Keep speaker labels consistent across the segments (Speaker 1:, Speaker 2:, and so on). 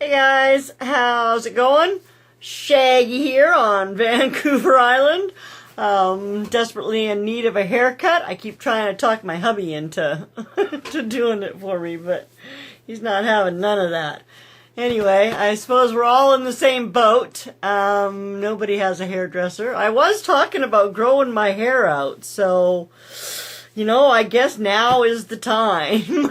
Speaker 1: Hey guys, how's it going? Shaggy here on Vancouver Island. Desperately in need of a haircut. I keep trying to talk my hubby into to doing it for me, but he's not having none of that. Anyway, I suppose we're all in the same boat. Nobody has a hairdresser. I was talking about growing my hair out, so, you know, I guess now is the time.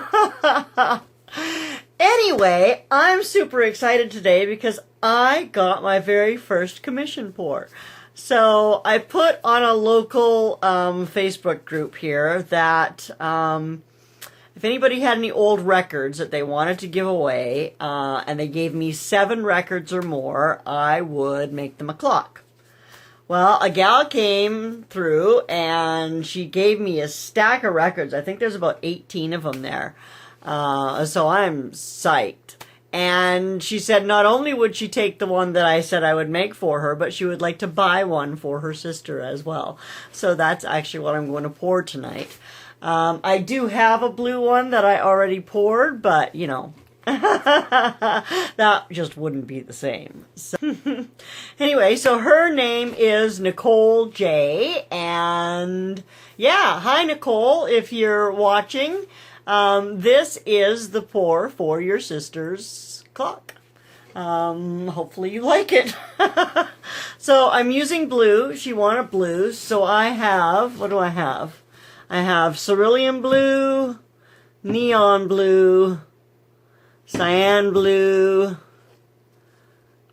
Speaker 1: Anyway, I'm super excited today because I got my very first commission pour. So I put on a local Facebook group here that if anybody had any old records that they wanted to give away, and they gave me 7 records or more, I would make them a clock. Well, a gal came through and she gave me a stack of records. I think there's about 18 of them there. So I'm psyched. And she said not only would she take the one that I said I would make for her, but she would like to buy one for her sister as well. So that's actually what I'm going to pour tonight. I do have a blue one that I already poured, but, you know, that just wouldn't be the same. So anyway, so her name is Nicole J. And yeah, hi Nicole, if you're watching. This is the pour for your sister's clock. Hopefully you like it. So I'm using blue. She wanted blue. So I have, what do I have? I have cerulean blue, neon blue, cyan blue.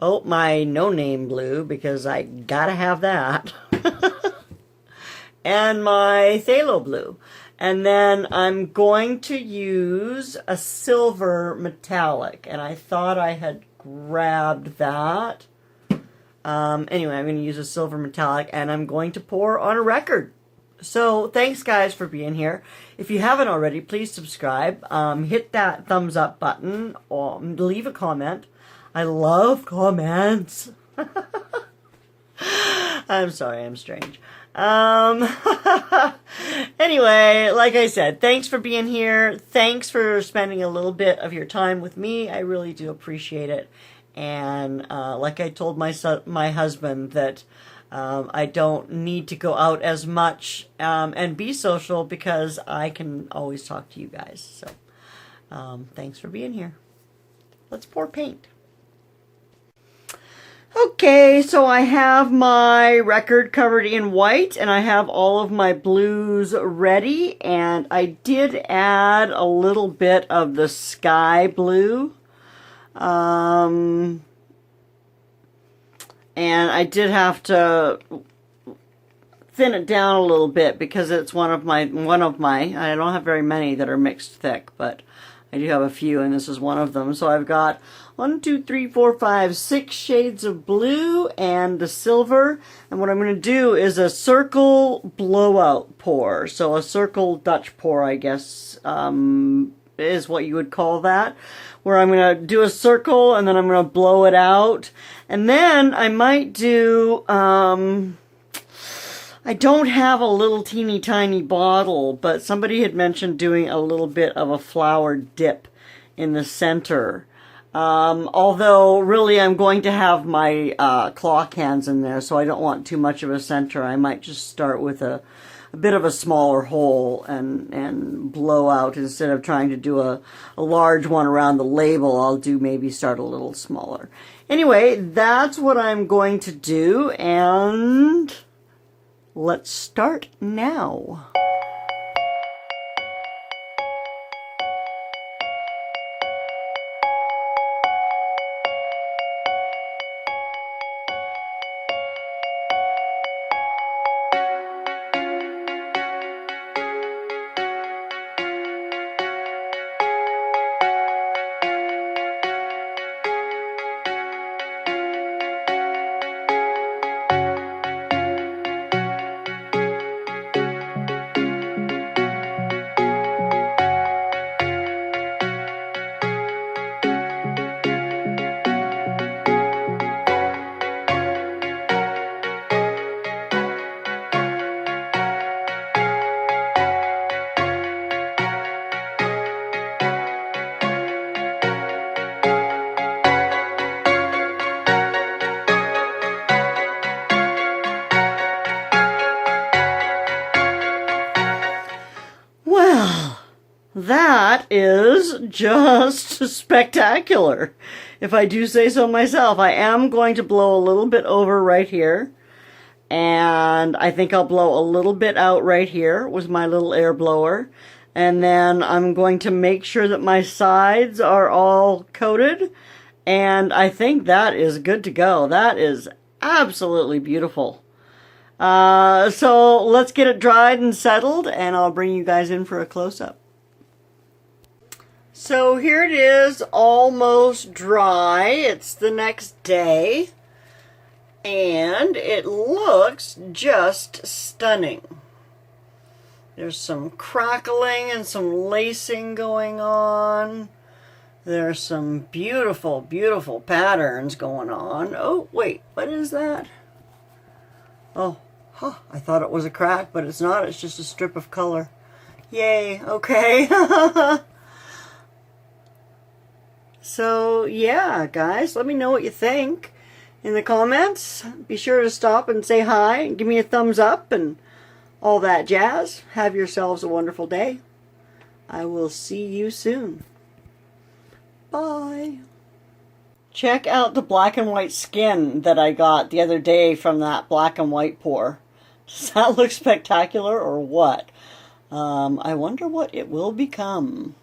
Speaker 1: Oh, my no-name blue, because I gotta have that. And my phthalo blue. And then I'm going to use a silver metallic. And I thought I had grabbed that. Anyway, I'm going to use a silver metallic. And I'm going to pour on a record. So thanks guys for being here. If you haven't already, please subscribe. Hit that thumbs up button. Or leave a comment. I love comments. I'm sorry, I'm strange. Anyway, like I said, thanks for being here. Thanks for spending a little bit of your time with me. I really do appreciate it. And like I told my husband that I don't need to go out as much and be social because I can always talk to you guys. So thanks for being here. Let's pour paint. Okay, so I have my record covered in white, and I have all of my blues ready, and I did add a little bit of the sky blue. And I did have to thin it down a little bit because it's one of my, I don't have very many that are mixed thick, but I do have a few, and this is one of them. So I've got 1, 2, 3, 4, 5, 6 shades of blue and the silver. And what I'm going to do is a circle blowout pour. So a circle Dutch pour, I guess, is what you would call that. Where I'm going to do a circle and then I'm going to blow it out. And then I might do, I don't have a little teeny tiny bottle, but somebody had mentioned doing a little bit of a flower dip in the center. Although really I'm going to have my clock hands in there, so I don't want too much of a center. I might just start with a bit of a smaller hole and blow out instead of trying to do a large one around the label. I'll do maybe start a little smaller. Anyway, that's what I'm going to do, and let's start now. that is just spectacular, if I do say so myself. I am going to blow a little bit over right here, and I think I'll blow a little bit out right here with my little air blower, and then I'm going to make sure that my sides are all coated, and I think that is good to go. That is absolutely beautiful. So let's get it dried and settled, and I'll bring you guys in for a close-up. So here it is, almost dry. It's the next day, and it looks just stunning. There's some crackling and some lacing going on. There's some beautiful, beautiful patterns going on. Oh, wait, what is that? Oh, I thought it was a crack, but it's not. It's just a strip of color. Yay, okay. So, yeah, guys, let me know what you think in the comments. Be sure to stop and say hi and give me a thumbs up and all that jazz. Have yourselves a wonderful day. I will see you soon. Bye. Check out the black and white skin that I got the other day from that black and white pour. Does that look spectacular or what? I wonder what it will become.